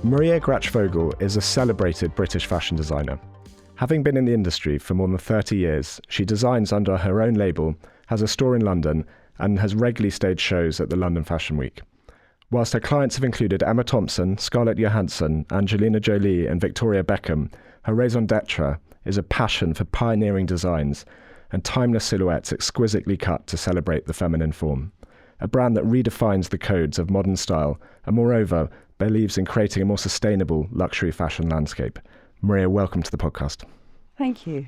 Maria Grachvogel is a celebrated British fashion designer. Having been in the industry for more than 30 years, she designs under her own label, has a store in London, and has regularly staged shows at the London Fashion Week. Whilst her clients have included Emma Thompson, Scarlett Johansson, Angelina Jolie, and Victoria Beckham, her raison d'etre is a passion for pioneering designs and timeless silhouettes exquisitely cut to celebrate the feminine form. A brand that redefines the codes of modern style and, moreover, believes in creating a more sustainable luxury fashion landscape. Maria, welcome to the podcast. Thank you.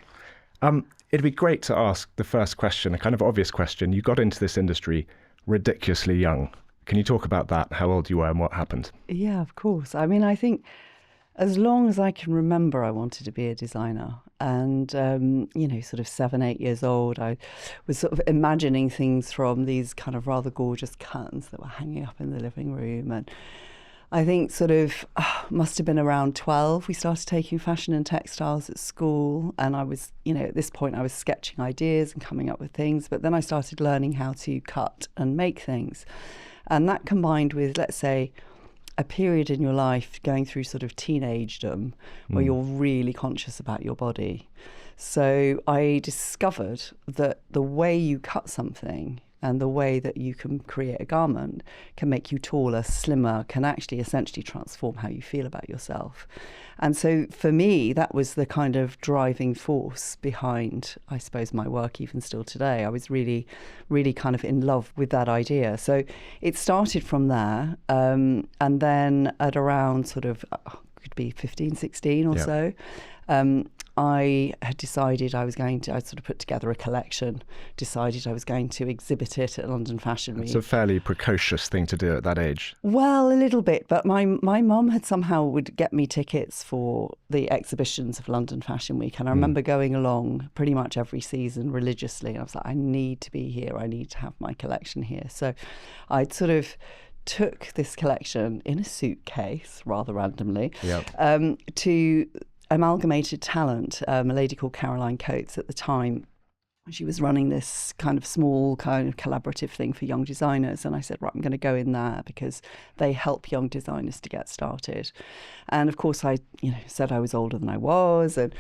It'd be great to ask the first question, a kind of obvious question. You got into this industry ridiculously young. Can you talk about that, how old you were and what happened? Yeah, of course. I mean, I think as long as I can remember, I wanted to be a designer. And, sort of 7, 8 years old, I was sort of imagining things from these kind of rather gorgeous curtains that were hanging up in the living room. And I think must have been around 12, we started taking fashion and textiles at school. And I was, at this point, I was sketching ideas and coming up with things. But then I started learning how to cut and make things. And that combined with, let's say, a period in your life going through sort of teenagedom where you're really conscious about your body. So I discovered that the way you cut something and the way that you can create a garment can make you taller, slimmer, can actually essentially transform how you feel about yourself. And so for me, that was the kind of driving force behind, I suppose, my work even still today. I was really, really kind of in love with that idea. So it started from there. And then at around could be 15, 16 or so, I had decided I sort of put together a collection, decided I was going to exhibit it at London Fashion Week. It's a fairly precocious thing to do at that age. Well, a little bit, but my mum had somehow would get me tickets for the exhibitions of London Fashion Week. And I remember going along pretty much every season religiously. And I was like, I need to be here. I need to have my collection here. So I'd sort of took this collection in a suitcase, rather randomly, to Amalgamated Talent, a lady called Caroline Coates at the time. She was running this kind of small kind of collaborative thing for young designers. And I said, right, I'm going to go in there because they help young designers to get started. And of course, I, said I was older than I was. And,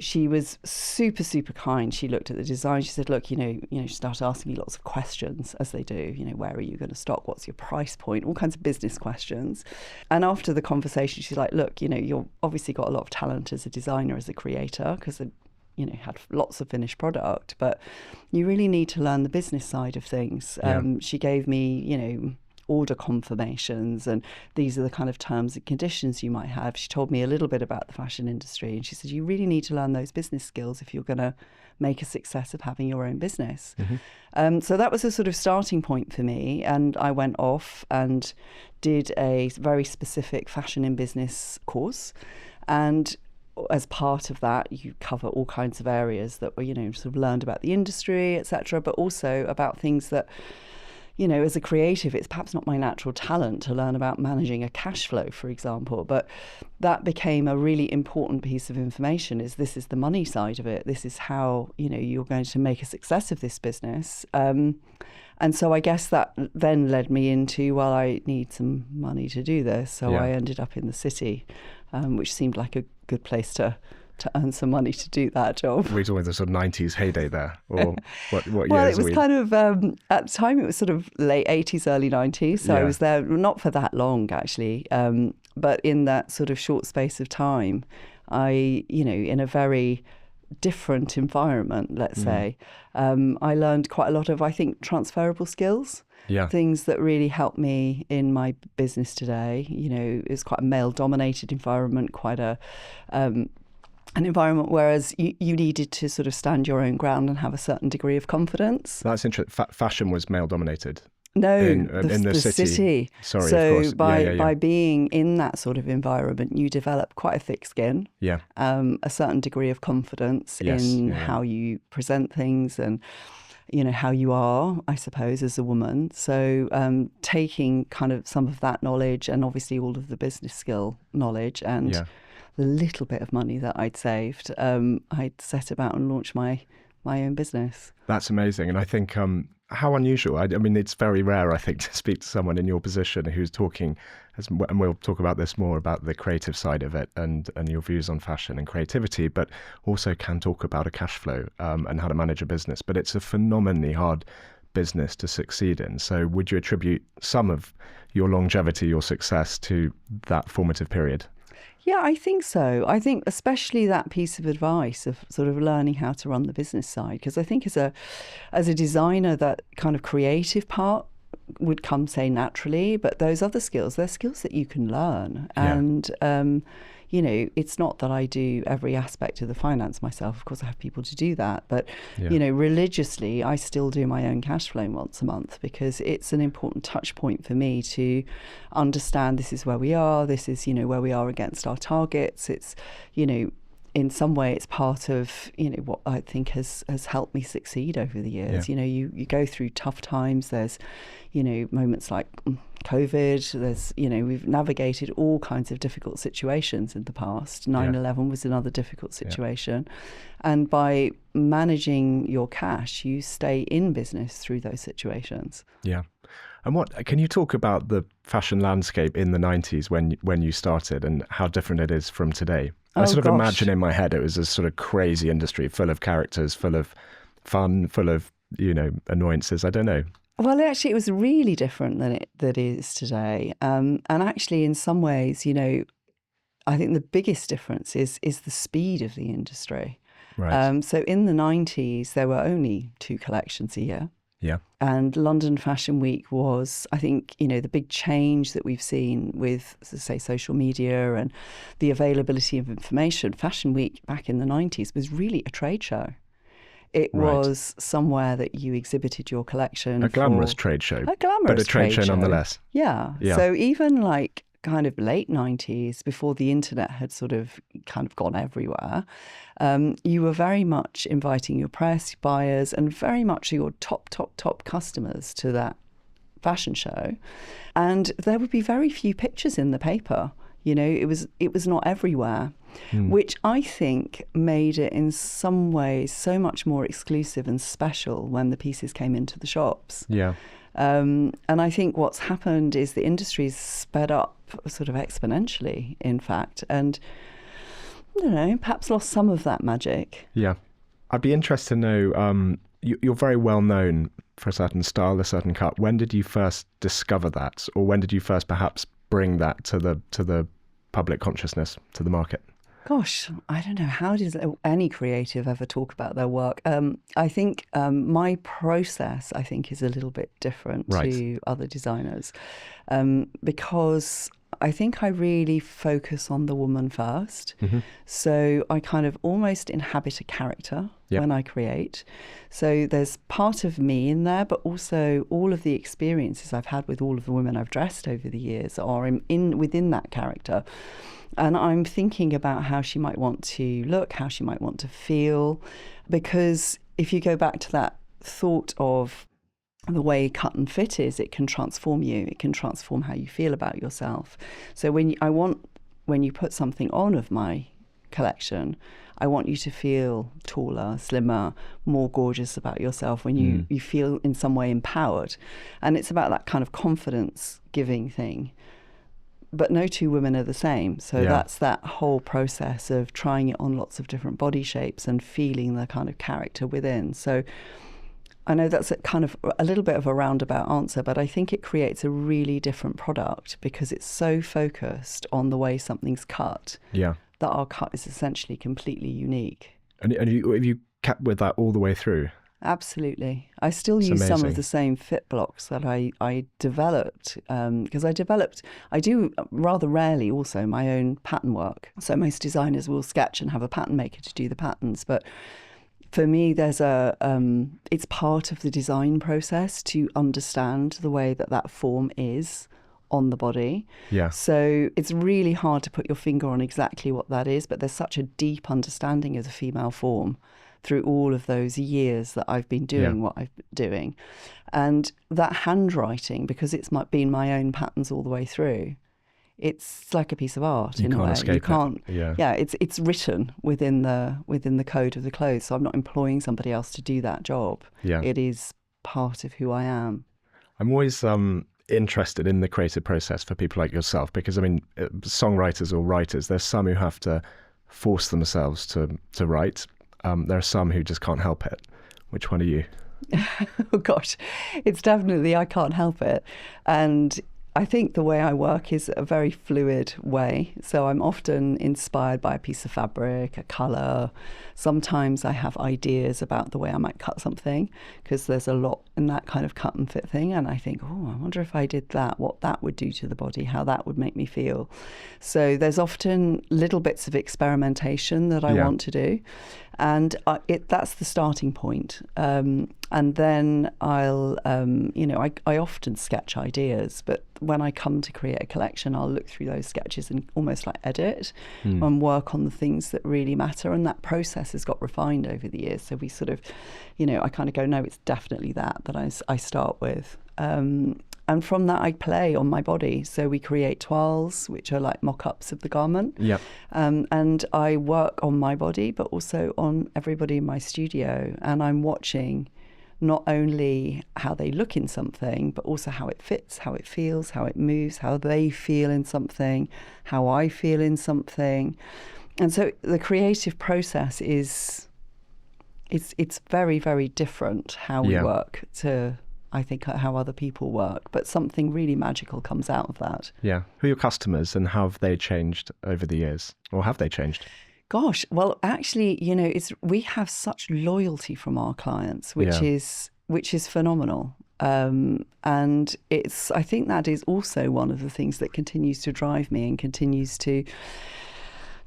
she was super, super kind. She looked at the design. She said, look, she started asking me lots of questions as they do. Where are you going to stock? What's your price point? All kinds of business questions. And after the conversation, she's like, look, you've obviously got a lot of talent as a designer, as a creator, because had lots of finished product, but you really need to learn the business side of things. She gave me, order confirmations, and these are the kind of terms and conditions you might have. She told me a little bit about the fashion industry, and she said, you really need to learn those business skills if you're going to make a success of having your own business. So that was a sort of starting point for me, and I went off and did a very specific fashion in business course. And as part of that, you cover all kinds of areas that were, sort of learned about the industry, etc., but also about things that, as a creative, it's perhaps not my natural talent to learn about managing a cash flow, for example. But that became a really important piece of information. This is the money side of it. This is how, you're going to make a success of this business. And so I guess that then led me into, well, I need some money to do this. So I ended up in the city, which seemed like a good place to earn some money to do that job. Were you talking the sort of 90s heyday there? Or what years? Well, it was kind of, at the time, it was sort of late 80s, early 90s. So I was there not for that long, actually. But in that sort of short space of time, I, in a very different environment, let's say, I learned quite a lot of, I think, transferable skills. Things that really helped me in my business today. It was quite a male-dominated environment, quite an environment whereas you needed to sort of stand your own ground and have a certain degree of confidence. That's interesting. Fashion was male-dominated. No, in the city. Sorry, so of course. by being in that sort of environment, you develop quite a thick skin. A certain degree of confidence in how you present things and how you are, I suppose, as a woman. So taking kind of some of that knowledge and obviously all of the business skill knowledge and the little bit of money that I'd saved, I'd set about and launched my my own business. That's amazing. And I think how unusual. I mean, it's very rare, I think, to speak to someone in your position who's talking, and we'll talk about this more, about the creative side of it and your views on fashion and creativity, but also can talk about a cash flow and how to manage a business. But it's a phenomenally hard business to succeed in. So would you attribute some of your longevity, your success, to that formative period? Yeah, I think so. I think especially that piece of advice of sort of learning how to run the business side, because I think as a designer, that kind of creative part would come, say, naturally, but those other skills, they're skills that you can learn. Yeah. And you know, it's not that I do every aspect of the finance myself. Of course, I have people to do that. But, you know, religiously, I still do my own cash flow once a month, because it's an important touch point for me to understand this is where we are. This is, you know, where we are against our targets. It's, you know, in some way, it's part of, you know, what I think has helped me succeed over the years. You know, you go through tough times. There's, you know, moments like COVID. There's, you know, we've navigated all kinds of difficult situations in the past. 9/11 was another difficult situation. And by managing your cash, you stay in business through those situations. Yeah. And what can you talk about the fashion landscape in the 90s when you started, and how different it is from today? I sort of imagine in my head it was a sort of crazy industry full of characters, full of fun, full of, you know, annoyances. I don't know. Well, actually, it was really different than it is today. And actually, in some ways, you know, I think the biggest difference is the speed of the industry. Right. So in the 90s, there were only 2 collections a year. Yeah. And London Fashion Week was, I think, you know, the big change that we've seen with, say, social media and the availability of information. Fashion Week back in the 90s was really a trade show. It was somewhere that you exhibited your collection. A glamorous trade show. A glamorous but a trade show nonetheless. Yeah. So even like kind of late 90s, before the internet had sort of kind of gone everywhere, you were very much inviting your press, buyers, and very much your top customers to that fashion show. And there would be very few pictures in the paper. You know, it was not everywhere, which I think made it in some ways so much more exclusive and special when the pieces came into the shops. Yeah. And I think what's happened is the industry's sped up sort of exponentially, in fact, and I don't know, perhaps lost some of that magic. Yeah. I'd be interested to know, you're very well known for a certain style, a certain cut. When did you first discover that? Or when did you first perhaps bring that to the public consciousness, to the market? Gosh, I don't know. How does any creative ever talk about their work? I think my process, I think, is a little bit different to other designers, because I think I really focus on the woman first. Mm-hmm. So I kind of almost inhabit a character when I create. So there's part of me in there, but also all of the experiences I've had with all of the women I've dressed over the years are within that character. And I'm thinking about how she might want to look, how she might want to feel. Because if you go back to that thought of the way cut and fit is, it can transform you. It can transform how you feel about yourself. So when you put something on of my collection, I want you to feel taller, slimmer, more gorgeous about yourself, when you feel in some way empowered. And it's about that kind of confidence-giving thing. But no 2 women are the same. So that's that whole process of trying it on lots of different body shapes and feeling the kind of character within. So I know that's a kind of a little bit of a roundabout answer, but I think it creates a really different product because it's so focused on the way something's cut that our cut is essentially completely unique. And have you kept with that all the way through? Absolutely. I still use some of the same fit blocks that I developed, because I do rather rarely also my own pattern work. So most designers will sketch and have a pattern maker to do the patterns. But for me, there's it's part of the design process to understand the way that form is on the body. Yeah. So it's really hard to put your finger on exactly what that is, but there's such a deep understanding of the female form through all of those years that I've been doing what I've been doing. And that handwriting, because it's been my own patterns all the way through, it's like a piece of art You in a can't way. escape You can't. it. Yeah, it's written within the code of the clothes. So I'm not employing somebody else to do that job. Yeah. It is part of who I am. I'm always interested in the creative process for people like yourself, because I mean, songwriters or writers, there's some who have to force themselves to write. There are some who just can't help it. Which one are you? Oh gosh, it's definitely I can't help it. And I think the way I work is a very fluid way. So I'm often inspired by a piece of fabric, a colour. Sometimes I have ideas about the way I might cut something, because there's a lot in that kind of cut and fit thing. And I think, oh, I wonder if I did that, what that would do to the body, how that would make me feel. So there's often little bits of experimentation that I want to do. And that's the starting point. And then I'll, I often sketch ideas, but when I come to create a collection, I'll look through those sketches and almost like edit and work on the things that really matter. And that process has got refined over the years. So we sort of, I kind of go, no, it's definitely that I start with. And from that, I play on my body. So we create toiles, which are like mock-ups of the garment. Yeah. And I work on my body, but also on everybody in my studio. And I'm watching not only how they look in something, but also how it fits, how it feels, how it moves, how they feel in something, how I feel in something. And so the creative process is, it's very, very different how we work to, I think, how other people work, but something really magical comes out of that. Yeah. Who are your customers and how have they changed over the years? Or have they changed? Gosh, well, actually, we have such loyalty from our clients, which is phenomenal. And I think that is also one of the things that continues to drive me and continues to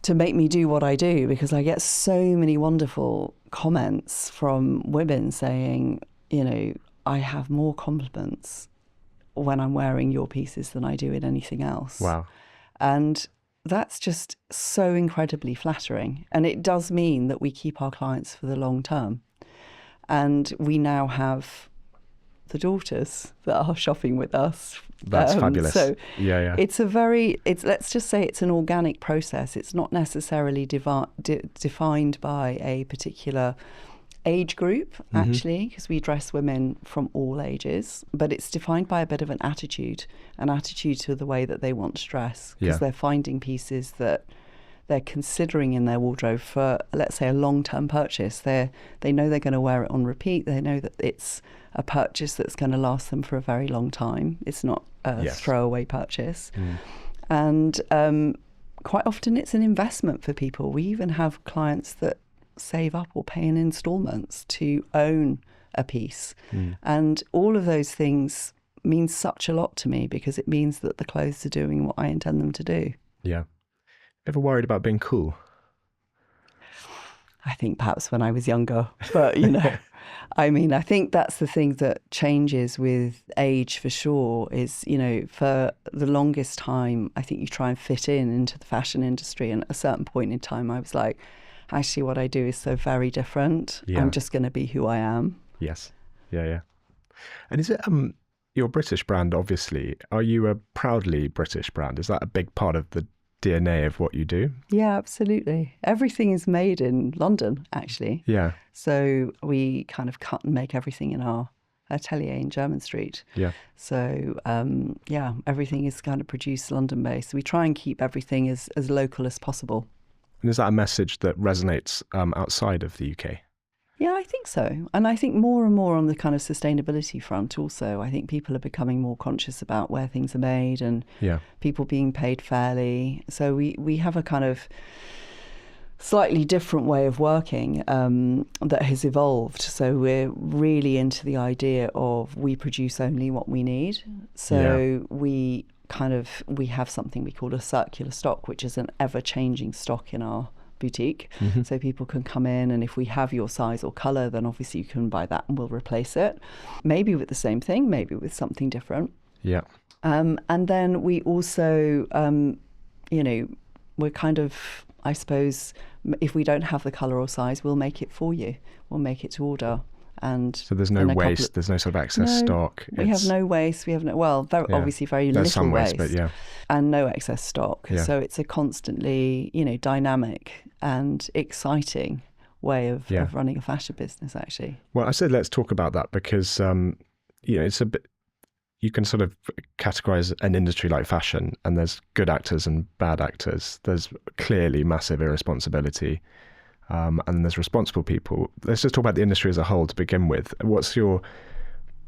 make me do what I do, because I get so many wonderful comments from women saying, I have more compliments when I'm wearing your pieces than I do in anything else. Wow. And that's just so incredibly flattering. And it does mean that we keep our clients for the long term. And we now have the daughters that are shopping with us. That's fabulous. So yeah. let's just say it's an organic process. It's not necessarily defined by a particular age group, actually, because we dress women from all ages, but it's defined by a bit of an attitude to the way that they want to dress, because they're finding pieces that they're considering in their wardrobe for, let's say, a long-term purchase. They know they're going to wear it on repeat. They know that it's a purchase that's going to last them for a very long time. It's not a throwaway purchase. And quite often it's an investment for people. We even have clients that save up or pay in installments to own a piece. And all of those things mean such a lot to me, because it means that the clothes are doing what I intend them to do. Yeah. Ever worried about being cool? I think perhaps when I was younger, but I think that's the thing that changes with age for sure is, for the longest time, I think you try and fit into the fashion industry. And at a certain point in time, I was like, actually, what I do is so very different. Yeah. I'm just going to be who I am. Yes. Yeah. And is it, your British brand, obviously, are you a proudly British brand? Is that a big part of the DNA of what you do? Yeah, absolutely. Everything is made in London, actually. Yeah. So we kind of cut and make everything in our atelier in Jermyn Street. Yeah. So, everything is kind of produced London-based. We try and keep everything as local as possible. And is that a message that resonates outside of the UK? Yeah, I think so. And I think more and more on the kind of sustainability front also. I think people are becoming more conscious about where things are made and people being paid fairly. So we have a kind of slightly different way of working that has evolved. So we're really into the idea of we produce only what we need. So we have something we call a circular stock, which is an ever-changing stock in our boutique. So people can come in, and if we have your size or colour, then obviously you can buy that and we'll replace it. Maybe with the same thing, maybe with something different. Yeah. And then we also, we're kind of, I suppose, if we don't have the colour or size, we'll make it for you. We'll make it to order. And So there's no waste, there's no sort of excess stock. We have no waste. We have obviously very there's little some waste, waste, but and no excess stock. Yeah. So it's a constantly, dynamic and exciting way of running a fashion business, actually. Well, I said let's talk about that because it's a bit. You can sort of categorize an industry like fashion, and there's good actors and bad actors. There's clearly massive irresponsibility. And there's responsible people. Let's just talk about the industry as a whole to begin with. What are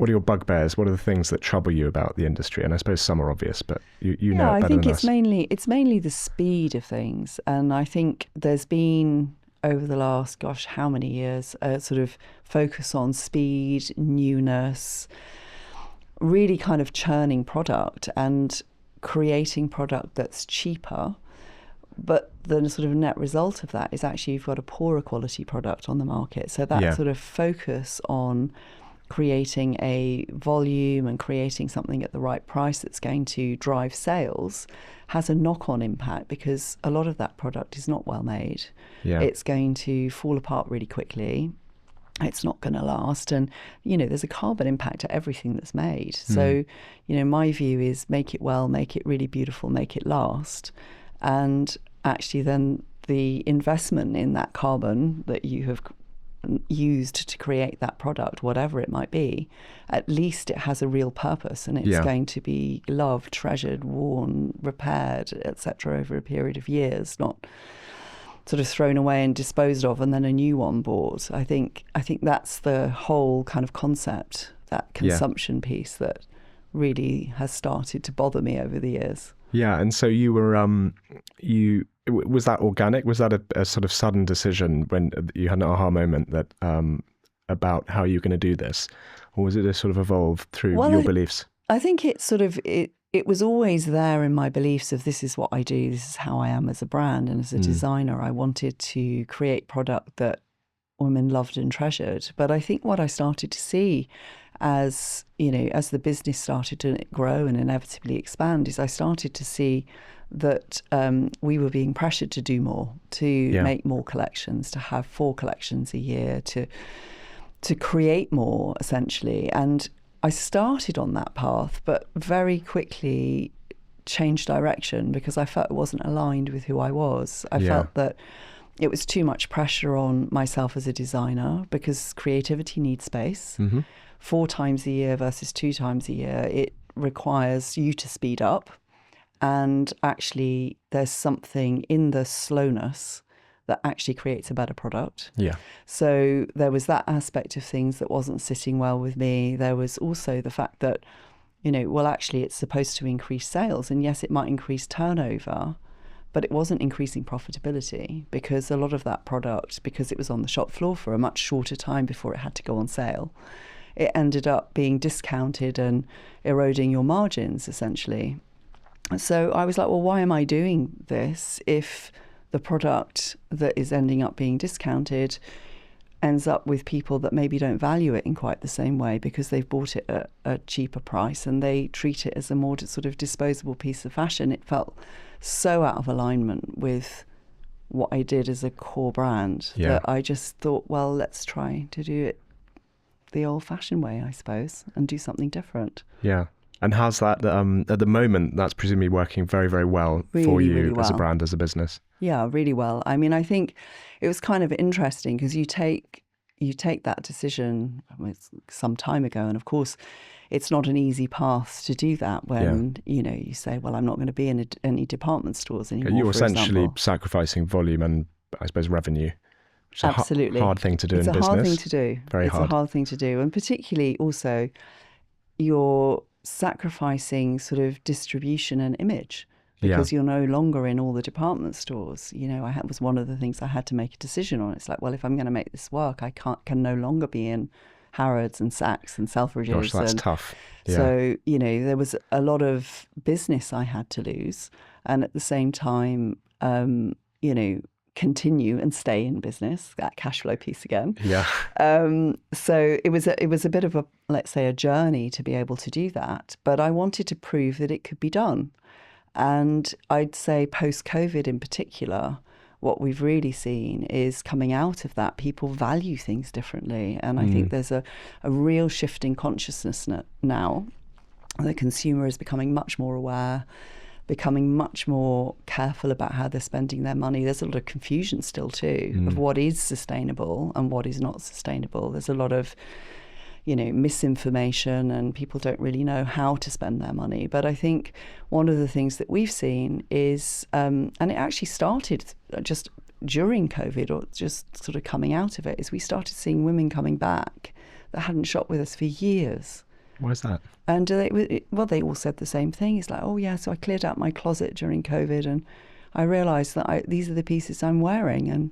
your bugbears? What are the things that trouble you about the industry? And I suppose some are obvious, but you know it better than us. I think it's mainly the speed of things. And I think there's been, over the last, how many years, a sort of focus on speed, newness, really kind of churning product and creating product that's cheaper. But the sort of net result of that is actually you've got a poorer quality product on the market. So that sort of focus on creating a volume and creating something at the right price that's going to drive sales has a knock-on impact, because a lot of that product is not well made. Yeah. It's going to fall apart really quickly. It's not going to last. And, there's a carbon impact to everything that's made. So, my view is make it well, make it really beautiful, make it last. And actually then the investment in that carbon that you have used to create that product, whatever it might be, at least it has a real purpose, and it's going to be loved, treasured, worn, repaired, etc. over a period of years, not sort of thrown away and disposed of and then a new one bought. I think that's the whole kind of concept, that consumption piece, that really has started to bother me over the years. Yeah, and so you were, was that organic? Was that a sort of sudden decision when you had an aha moment that about how you're going to do this, or was it a sort of evolved through your beliefs? I think it sort of it was always there in my beliefs of this is what I do, this is how I am as a brand and as a designer. I wanted to create product that women loved and treasured. But I think what I started to see as the business started to grow and inevitably expand is I started to see that we were being pressured to do more, to make more collections, to have 4 collections a year, to create more, essentially. And I started on that path, but very quickly changed direction because I felt it wasn't aligned with who I was. I felt that it was too much pressure on myself as a designer, because creativity needs space. 4 times a year versus 2 times a year, it requires you to speed up. And actually, there's something in the slowness that actually creates a better product. Yeah. So there was that aspect of things that wasn't sitting well with me. There was also the fact that, actually it's supposed to increase sales. And yes, it might increase turnover, but it wasn't increasing profitability, because a lot of that product, because it was on the shop floor for a much shorter time before it had to go on sale, it ended up being discounted and eroding your margins, essentially. So I was like, well, why am I doing this if the product that is ending up being discounted ends up with people that maybe don't value it in quite the same way because they've bought it at a cheaper price and they treat it as a more sort of disposable piece of fashion? It felt so out of alignment with what I did as a core brand that I just thought, well, let's try to do it the old-fashioned way, I suppose, and do something different. Yeah. And how's that, at the moment, that's presumably working very, very well for you really well. As a brand, as a business? Yeah, really well. I mean, I think it was kind of interesting because you take that decision some time ago. And of course, it's not an easy path to do that when, you say, well, I'm not going to be in any department stores anymore. You're essentially sacrificing volume and, I suppose, revenue. Which is Absolutely. a hard thing to do in business. It's a hard thing to do. It's a hard thing to do. And particularly also, you're sacrificing sort of distribution and image because you're no longer in all the department stores. Was one of the things I had to make a decision on. It's like, well, if I'm going to make this work, I can no longer be in Harrods and Saks and Selfridges. Gosh, that's tough. Yeah. So, there was a lot of business I had to lose. And at the same time, continue and stay in business, that cash flow piece again. Yeah. So it was a bit of a, let's say, a journey to be able to do that. But I wanted to prove that it could be done. And I'd say post-COVID in particular, what we've really seen is coming out of that, people value things differently. And I think there's a real shift in consciousness now. The consumer is becoming much more aware, becoming much more careful about how they're spending their money. There's a lot of confusion still too of what is sustainable and what is not sustainable. There's a lot of, misinformation, and people don't really know how to spend their money. But I think one of the things that we've seen is, and it actually started just during COVID, or just sort of coming out of it, is we started seeing women coming back that hadn't shopped with us for years. Why is that? And they all said the same thing. It's like, oh yeah, so I cleared out my closet during COVID, and I realised that these are the pieces I'm wearing, and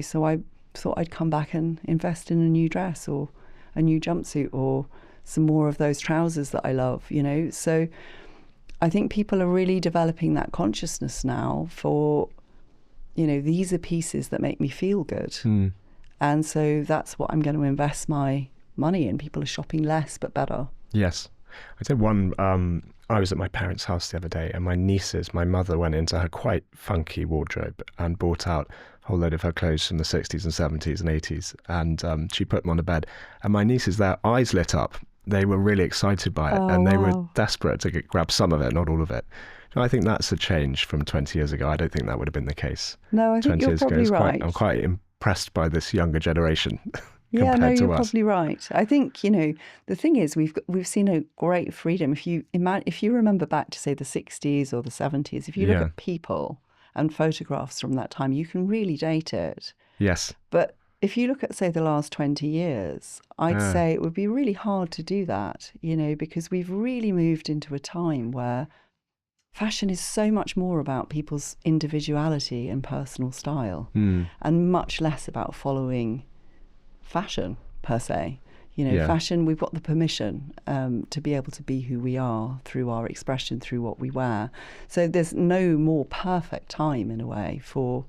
so I thought I'd come back and invest in a new dress or a new jumpsuit or some more of those trousers that I love. So I think people are really developing that consciousness now for, these are pieces that make me feel good, and so that's what I'm going to invest my money in. People are shopping less but better. Yes. I said I was at my parents' house the other day, and my mother went into her quite funky wardrobe and bought out a whole load of her clothes from the 60s and 70s and 80s, and she put them on the bed, and my nieces, their eyes lit up. They were really excited by it, and they were desperate to grab some of it, not all of it. So I think that's a change from 20 years ago. I don't think that would have been the case. No, I think you're probably right. I'm quite impressed by this younger generation. Yeah, no, you're probably right. I think, the thing is, we've seen a great freedom. If you remember back to, say, the 60s or the 70s, if you look at people and photographs from that time, you can really date it. Yes. But if you look at, say, the last 20 years, I'd say it would be really hard to do that, because we've really moved into a time where fashion is so much more about people's individuality and personal style, and much less about following fashion per se. Fashion, we've got the permission to be able to be who we are through our expression, through what we wear. So there's no more perfect time, in a way, for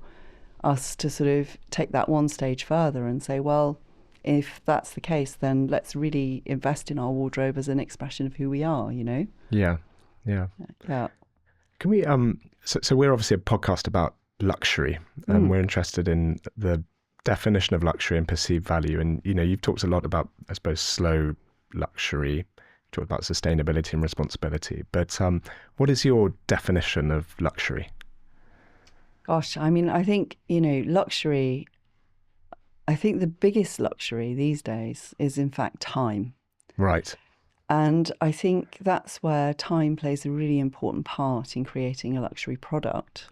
us to sort of take that one stage further and say, well, if that's the case, then let's really invest in our wardrobe as an expression of who we are. Yeah. Can we so we're obviously a podcast about luxury, and we're interested in the definition of luxury and perceived value. And, you've talked a lot about, I suppose, slow luxury, you talked about sustainability and responsibility. But what is your definition of luxury? Gosh, I think, luxury, I think the biggest luxury these days is, in fact, time. Right. And I think that's where time plays a really important part in creating a luxury product.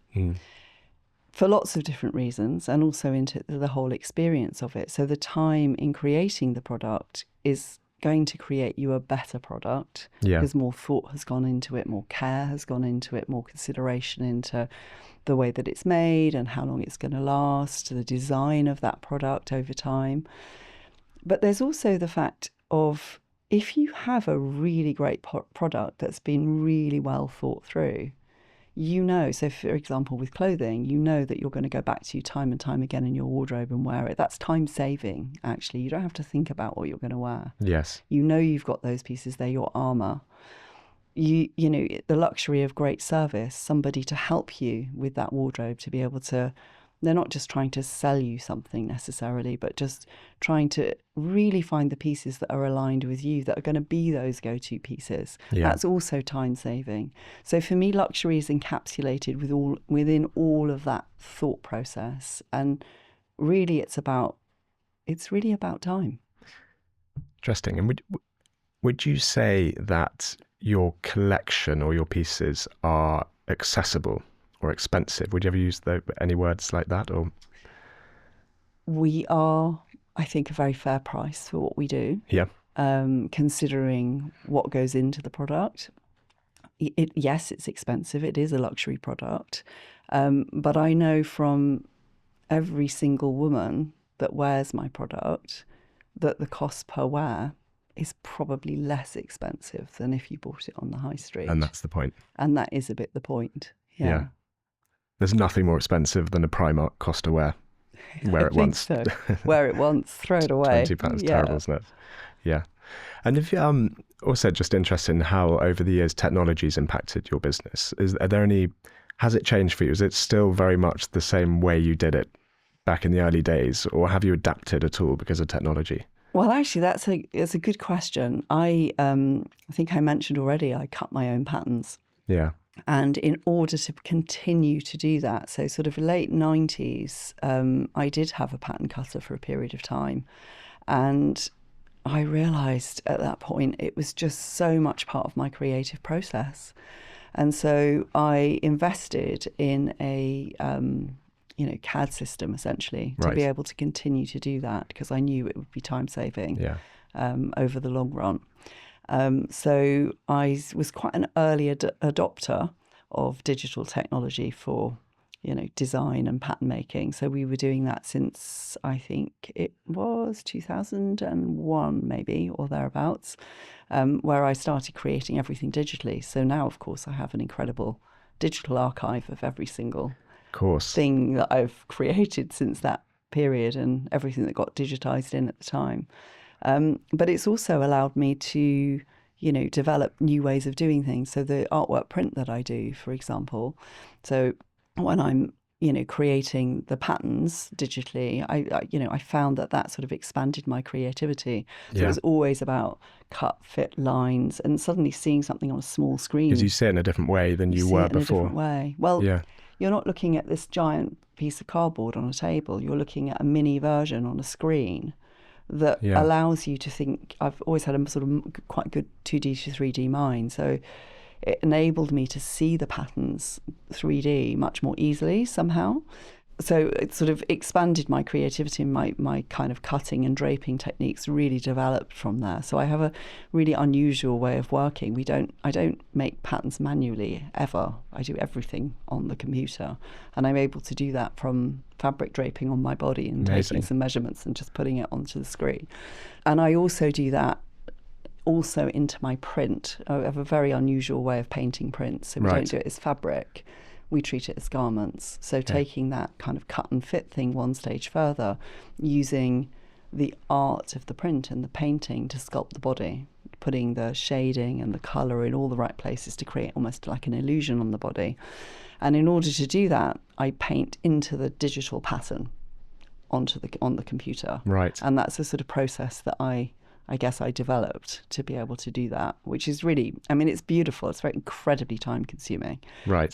For lots of different reasons, and also into the whole experience of it. So the time in creating the product is going to create you a better product, because more thought has gone into it, more care has gone into it, more consideration into the way that it's made and how long it's going to last, the design of that product over time. But there's also the fact of, if you have a really great product that's been really well thought through, so for example, with clothing, that you're going to go back to time and time again in your wardrobe and wear it. That's time saving, actually. You don't have to think about what you're going to wear. Yes. You've got those pieces, they're your armor. The luxury of great service, somebody to help you with that wardrobe, to be able to, they're not just trying to sell you something necessarily, but just trying to really find the pieces that are aligned with you, that are going to be those go-to pieces. That's also time saving. So for me, luxury is encapsulated within all of that thought process. And really it's really about time. Interesting. And would you say that your collection or your pieces are accessible or expensive? Would you ever use any words like that? Or we are, I think, a very fair price for what we do. Yeah. Considering what goes into the product. Yes, it's expensive. It is a luxury product. But I know from every single woman that wears my product that the cost per wear is probably less expensive than if you bought it on the high street. And that's the point. And that is a bit the point. Yeah. There's nothing more expensive than a Primark cost to wear. Wear it once. So. Wear it once, throw it away. £20, terrible, isn't it? Yeah. And if you also just interested in how over the years technology's impacted your business, are there any Has it changed for you? Is it still very much the same way you did it back in the early days, or have you adapted at all because of technology? Well, actually, it's a good question. I think I mentioned already, I cut my own patterns. Yeah. And in order to continue to do that, so sort of late 90s, I did have a pattern cutter for a period of time. And I realised at that point it was just so much part of my creative process. And so I invested in a CAD system essentially to be Right. able to continue to do that because I knew it would be time saving Yeah. over the long run. So I was quite an early adopter of digital technology for, design and pattern making. So we were doing that since I think it was 2001 maybe or thereabouts, where I started creating everything digitally. So now, of course, I have an incredible digital archive of every single Of course. thing that I've created since that period and everything that got digitized in at the time. But it's also allowed me to, develop new ways of doing things. So the artwork print that I do, for example, so when I'm, creating the patterns digitally, I found that sort of expanded my creativity. So it Yeah. was always about cut, fit, lines, and suddenly seeing something on a small screen. Because you see it in a different way than you see were it in before. a different way. Well, Yeah. you're not looking at this giant piece of cardboard on a table. You're looking at a mini version on a screen that Yeah. allows you to think. I've always had a sort of quite good 2D to 3D mind. So it enabled me to see the patterns 3D much more easily somehow. So it sort of expanded my creativity and my kind of cutting and draping techniques really developed from there. So I have a really unusual way of working. I don't make patterns manually ever. I do everything on the computer. And I'm able to do that from fabric draping on my body and Amazing. taking some measurements and just putting it onto the screen. And I also do that also into my print. I have a very unusual way of painting prints. So we Right. don't do it as fabric. We treat it as garments. So taking that kind of cut and fit thing one stage further, using the art of the print and the painting to sculpt the body, putting the shading and the colour in all the right places to create almost like an illusion on the body. And in order to do that, I paint into the digital pattern on the computer. Right. And that's a sort of process that I guess I developed to be able to do that, which is really, it's beautiful. It's very incredibly time consuming. Right.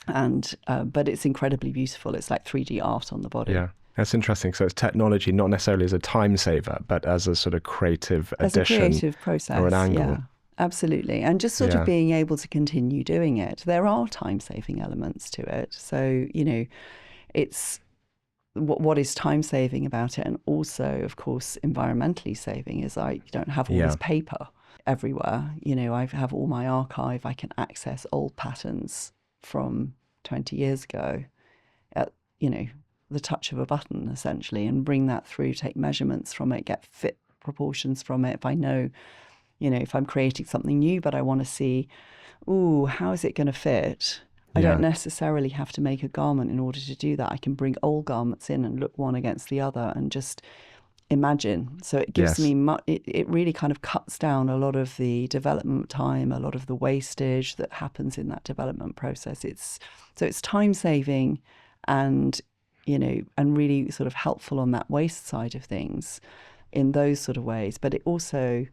But it's incredibly beautiful. It's like 3D art on the body. Yeah. That's interesting. So it's technology, not necessarily as a time saver, but as a sort of creative As addition a creative process, or an angle. yeah, absolutely. And just sort Yeah. of being able to continue doing it. There are time-saving elements to it. So, it's what is time-saving about it, and also, of course, environmentally saving is you don't have all Yeah. this paper everywhere. I have all my archive. I can access old patterns from 20 years ago at, the touch of a button, essentially, and bring that through, take measurements from it, get fit proportions from it. If I know, if I'm creating something new, but I want to see, how is it going to fit? I Yeah. don't necessarily have to make a garment in order to do that. I can bring old garments in and look one against the other and just imagine. So it gives Yes. me, it really kind of cuts down a lot of the development time, a lot of the wastage that happens in that development process. It's time saving and, and really sort of helpful on that waste side of things in those sort of ways. But it also,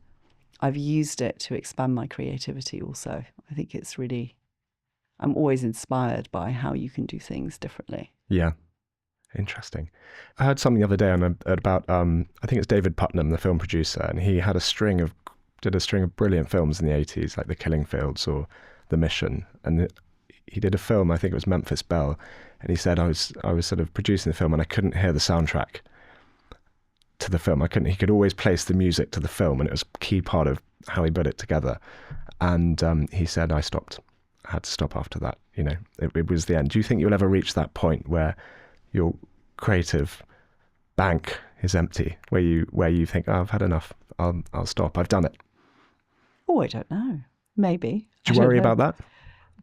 I've used it to expand my creativity also. I think it's really, I'm always inspired by how you can do things differently. Yeah. Interesting. I heard something the other day about I think it's David Putnam, the film producer, and he had did a string of brilliant films in the 80s, like The Killing Fields or The Mission. And he did a film, I think it was Memphis Belle, and he said I was sort of producing the film and I couldn't hear the soundtrack to the film. He could always place the music to the film, and it was a key part of how he put it together. And he said I had to stop after that. It was the end. Do you think you'll ever reach that point where your creative bank is empty, where you think, I've had enough, I'll stop, I've done it? Oh, I don't know. Maybe. Do you worry about that?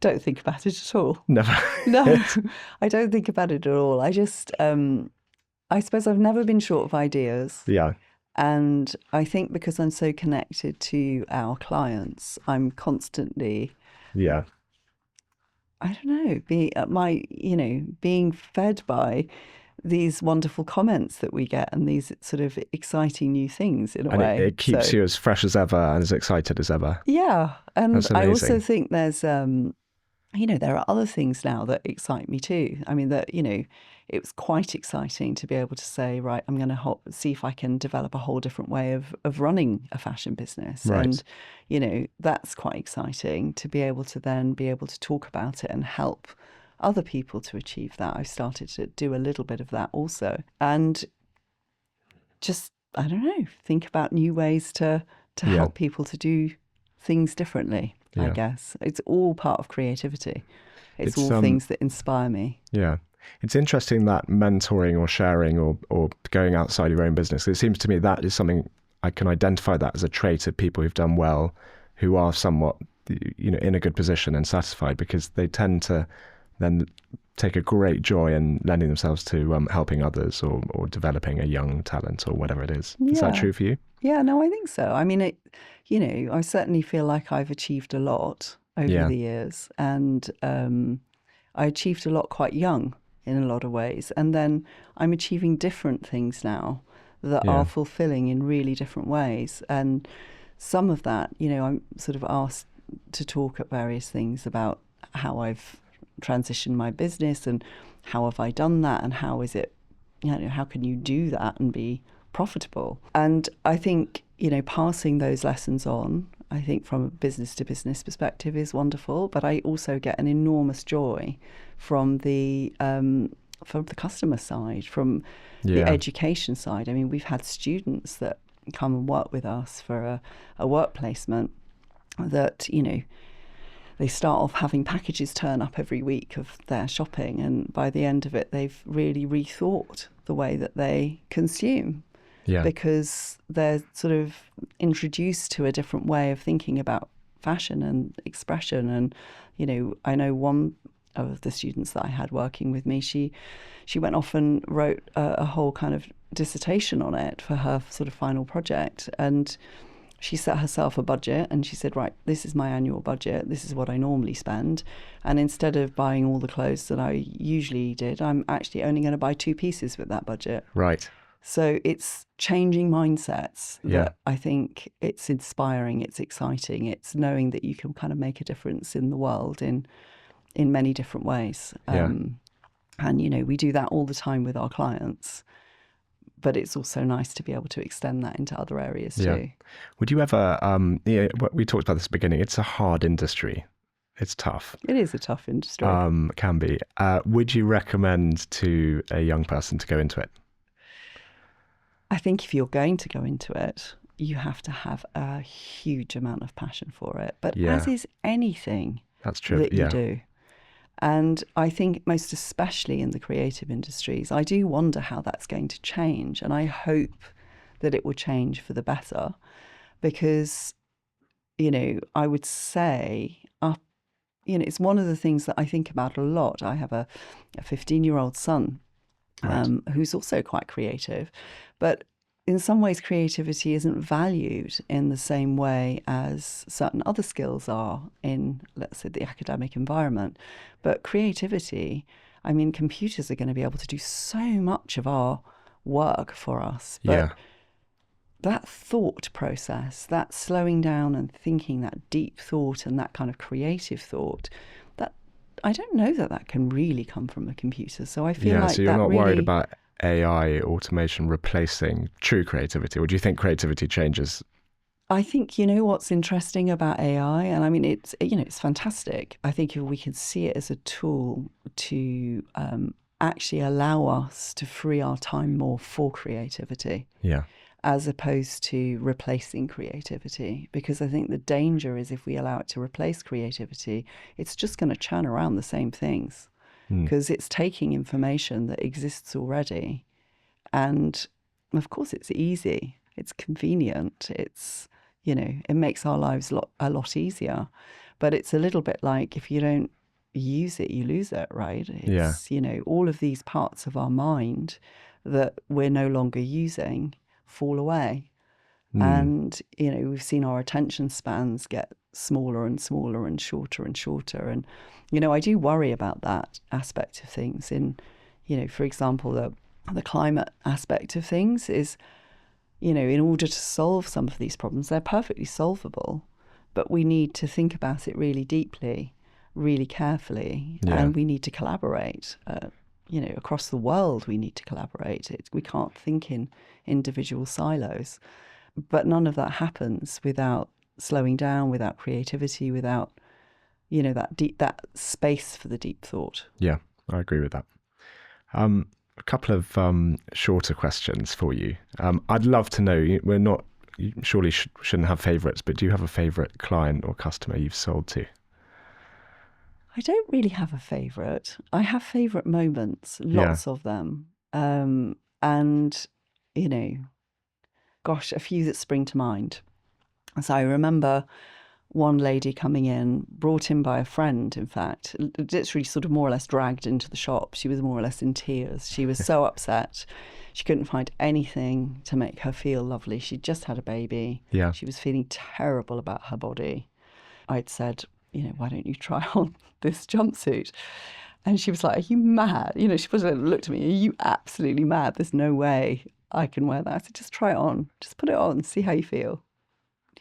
Don't think about it at all. Never. No, I don't think about it at all. I just, I suppose I've never been short of ideas. Yeah. And I think because I'm so connected to our clients, I'm constantly, Yeah. I don't know, being fed by these wonderful comments that we get and these sort of exciting new things in a And way. it keeps you as fresh as ever and as excited as ever. Yeah. And That's I also amazing. think there's, there are other things now that excite me too. I mean, it was quite exciting to be able to say, right, I'm going to see if I can develop a whole different way of running a fashion business. Right. And, that's quite exciting to be able to talk about it and help other people to achieve that. I've started to do a little bit of that also. And just, I don't know, think about new ways to help people to do things differently, I guess. It's all part of creativity. It's all things that inspire me. Yeah. It's interesting that mentoring or sharing or going outside your own business, it seems to me that is something I can identify that as a trait of people who've done well, who are somewhat, in a good position and satisfied, because they tend to then take a great joy in lending themselves to helping others or developing a young talent or whatever it is. Is that true for you? Yeah, no, I think so. I mean, I certainly feel like I've achieved a lot over the years, and I achieved a lot quite young in a lot of ways. And then I'm achieving different things now that are fulfilling in really different ways. And some of that, I'm sort of asked to talk at various things about how I've transitioned my business and how have I done that and how is it, how can you do that and be profitable? And I think, passing those lessons on, I think from a business to business perspective is wonderful, but I also get an enormous joy from the customer side, from the education side. I mean, we've had students that come and work with us for a work placement that, they start off having packages turn up every week of their shopping, and by the end of it, they've really rethought the way that they consume. Yeah. Because they're sort of introduced to a different way of thinking about fashion and expression. And, I know one of the students that I had working with me, she went off and wrote a whole kind of dissertation on it for her sort of final project. And she set herself a budget and she said, right, this is my annual budget. This is what I normally spend. And instead of buying all the clothes that I usually did, I'm actually only going to buy 2 pieces with that budget. Right. So it's changing mindsets that I think it's inspiring, it's exciting, it's knowing that you can kind of make a difference in the world in many different ways. And, we do that all the time with our clients. But it's also nice to be able to extend that into other areas too. Would you ever, we talked about this at the beginning, it's a hard industry. It's tough. It is a tough industry. Can be. Would you recommend to a young person to go into it? I think if you're going to go into it, you have to have a huge amount of passion for it. But as is anything that's true. that you do. And I think most especially in the creative industries, I do wonder how that's going to change. And I hope that it will change for the better because, I would say, it's one of the things that I think about a lot. I have a 15-year-old son who's also quite creative, but in some ways creativity isn't valued in the same way as certain other skills are in, let's say, the academic environment. But creativity, I mean, computers are going to be able to do so much of our work for us. But that thought process, that slowing down and thinking, that deep thought and that kind of creative thought, that I don't know that can really come from a computer. So I feel like so you're not worried about AI automation replacing true creativity, or do you think creativity changes? I think, what's interesting about AI, and I mean, it's fantastic. I think if we can see it as a tool to actually allow us to free our time more for creativity. As opposed to replacing creativity. Because I think the danger is if we allow it to replace creativity, it's just going to churn around the same things. Because it's taking information that exists already. And of course, it's easy. It's convenient. It's, it makes our lives a lot easier. But it's a little bit like if you don't use it, you lose it, right? It's, all of these parts of our mind that we're no longer using fall away. And, we've seen our attention spans get smaller and smaller and shorter and shorter. And, I do worry about that aspect of things. For example, the climate aspect of things is, in order to solve some of these problems, they're perfectly solvable, but we need to think about it really deeply, really carefully, and we need to collaborate. Across the world, we need to collaborate. We can't think in individual silos. But none of that happens without slowing down, without creativity, without, that space for the deep thought. Yeah, I agree with that. A couple of shorter questions for you. I'd love to know, you surely shouldn't have favourites, but do you have a favourite client or customer you've sold to? I don't really have a favourite. I have favourite moments, lots of them. And, gosh, a few that spring to mind. So I remember one lady coming in, brought in by a friend, in fact, literally sort of more or less dragged into the shop. She was more or less in tears. She was so upset. She couldn't find anything to make her feel lovely. She'd just had a baby. Yeah. She was feeling terrible about her body. I'd said, why don't you try on this jumpsuit? And she was like, are you mad? She looked at me, are you absolutely mad? There's no way I can wear that. I said, just try it on. Just put it on, see how you feel.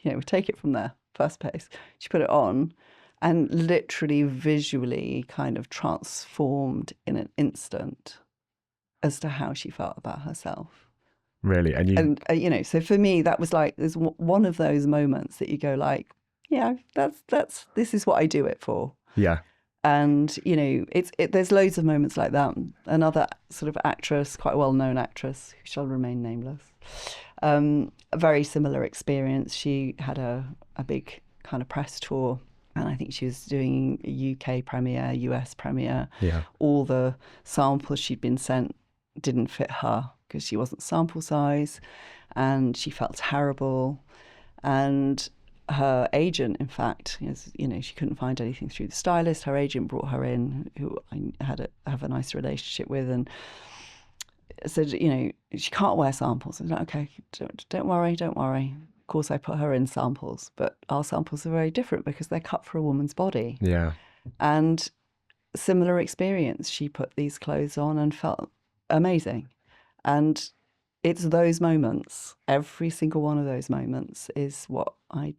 We take it from there, first pace. She put it on and literally visually kind of transformed in an instant as to how she felt about herself. Really? And so for me, that was like, there's one of those moments that you go like, yeah, this is what I do it for. Yeah. And, there's loads of moments like that. Another sort of actress, quite a well-known actress, who shall remain nameless, a very similar experience. She had a big kind of press tour, and I think she was doing a UK premiere, US premiere. Yeah. All the samples she'd been sent didn't fit her because she wasn't sample size, and she felt terrible. And her agent, in fact, she couldn't find anything through the stylist. Her agent brought her in, who I have a nice relationship with, and said, she can't wear samples. I was like, okay, don't worry. Of course, I put her in samples, but our samples are very different because they're cut for a woman's body. Yeah. And similar experience. She put these clothes on and felt amazing. And it's those moments, every single one of those moments is what I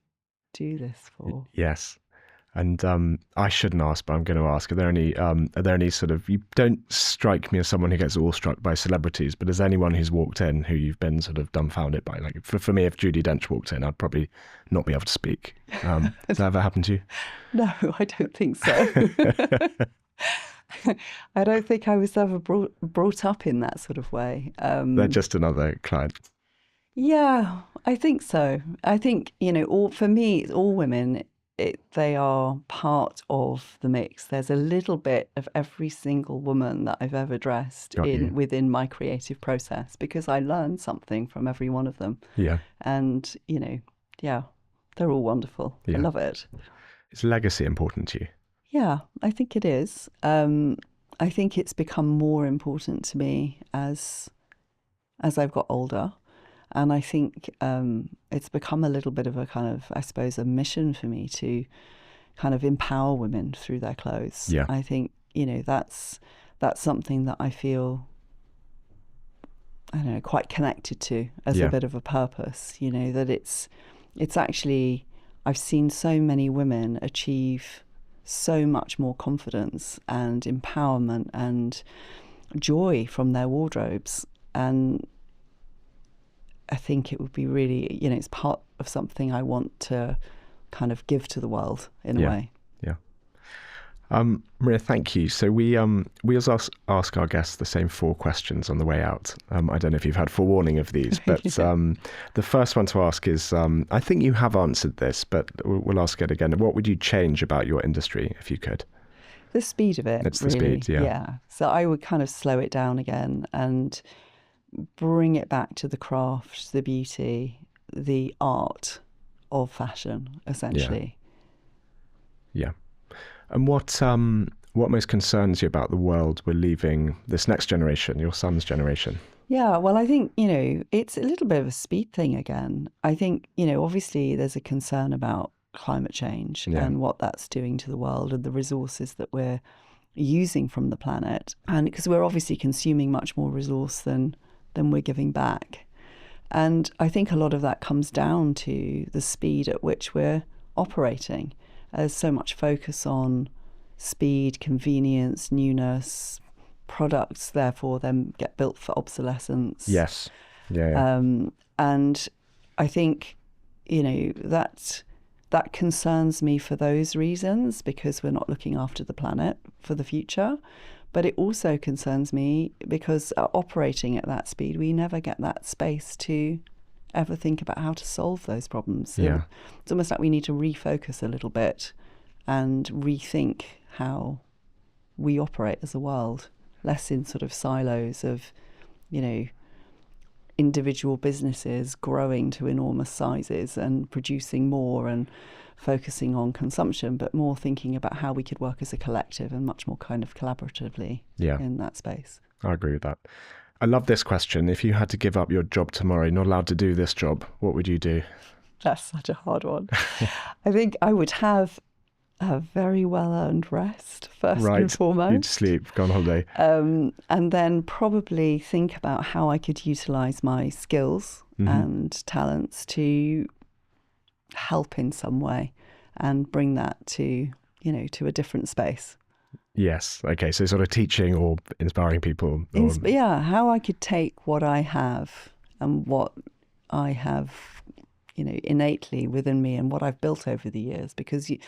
do this for. Yes. And I shouldn't ask, but I'm going to ask, are there any sort of, you don't strike me as someone who gets awestruck by celebrities, but is there anyone who's walked in who you've been sort of dumbfounded by? Like for me, if Judi Dench walked in, I'd probably not be able to speak. Has that ever happened to you? No, I don't think so. I don't think I was ever brought up in that sort of way. They're just another client. Yeah, I think so. I think, for me, it's all women. They are part of the mix. There's a little bit of every single woman that I've ever dressed within my creative process, because I learned something from every one of them. Yeah. And, they're all wonderful. Yeah. I love it. Is legacy important to you? Yeah, I think it is. I think it's become more important to me as I've got older. And I think it's become a little bit of a kind of, I suppose, a mission for me to kind of empower women through their clothes. Yeah. I think, that's something that I feel, I don't know, quite connected to as a bit of a purpose, that it's actually, I've seen so many women achieve so much more confidence and empowerment and joy from their wardrobes. And I think it would be really, it's part of something I want to kind of give to the world in a way. Yeah. Maria, thank you. So we always ask our guests the same 4 questions on the way out. I don't know if you've had forewarning of these, but the first one to ask is, I think you have answered this, but we'll ask it again. What would you change about your industry if you could? The speed of it. It's really. The speed, yeah. Yeah. So I would kind of slow it down again and bring it back to the craft, the beauty, the art of fashion, essentially. Yeah. And what most concerns you about the world we're leaving this next generation, your son's generation? Yeah, well, I think, it's a little bit of a speed thing again. I think, obviously there's a concern about climate change Yeah. and what that's doing to the world and the resources that we're using from the planet. And because we're obviously consuming much more resource than we're giving back. And I think a lot of that comes down to the speed at which we're operating. There's so much focus on speed, convenience, newness. Products, therefore, then get built for obsolescence. Yes. Yeah. And I think, that concerns me for those reasons, because we're not looking after the planet for the future. But it also concerns me because operating at that speed, we never get that space to ever think about how to solve those problems. Yeah. It's almost like we need to refocus a little bit and rethink how we operate as a world. Less in sort of silos of, individual businesses growing to enormous sizes and producing more and focusing on consumption, but more thinking about how we could work as a collective and much more kind of collaboratively in that space. I agree with that. I love this question. If you had to give up your job tomorrow, you're not allowed to do this job, what would you do? That's such a hard one. I think I would have a very well-earned rest, first and foremost. You'd sleep, go on holiday. And then probably think about how I could utilise my skills and talents to help in some way and bring that to a different space. Yes. Okay. So sort of teaching or inspiring people. How I could take what I have and what I have, innately within me and what I've built over the years, because you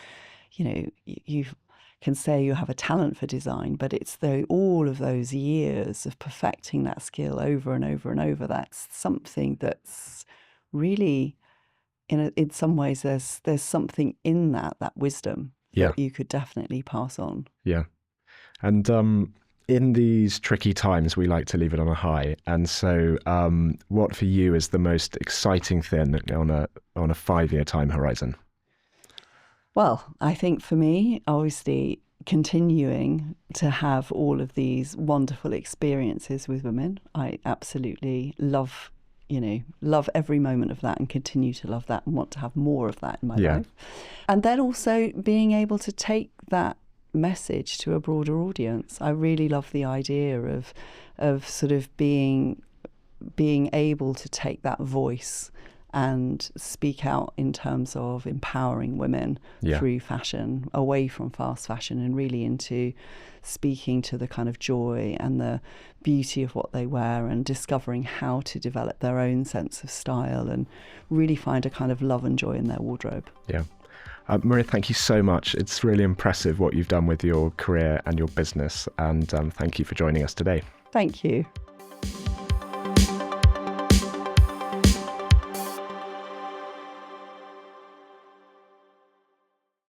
can say you have a talent for design, but it's all of those years of perfecting that skill over and over and over. That's something that's really, in some ways, there's something in that wisdom that you could definitely pass on. Yeah. And in these tricky times, we like to leave it on a high. And so what for you is the most exciting thing on a 5-year time horizon? Well, I think for me, obviously, continuing to have all of these wonderful experiences with women. I absolutely love every moment of that and continue to love that and want to have more of that in my life. And then also being able to take that message to a broader audience. I really love the idea of sort of being able to take that voice and speak out in terms of empowering women through fashion, away from fast fashion and really into speaking to the kind of joy and the beauty of what they wear and discovering how to develop their own sense of style and really find a kind of love and joy in their wardrobe. Yeah. Maria, thank you so much. It's really impressive what you've done with your career and your business. And thank you for joining us today. Thank you.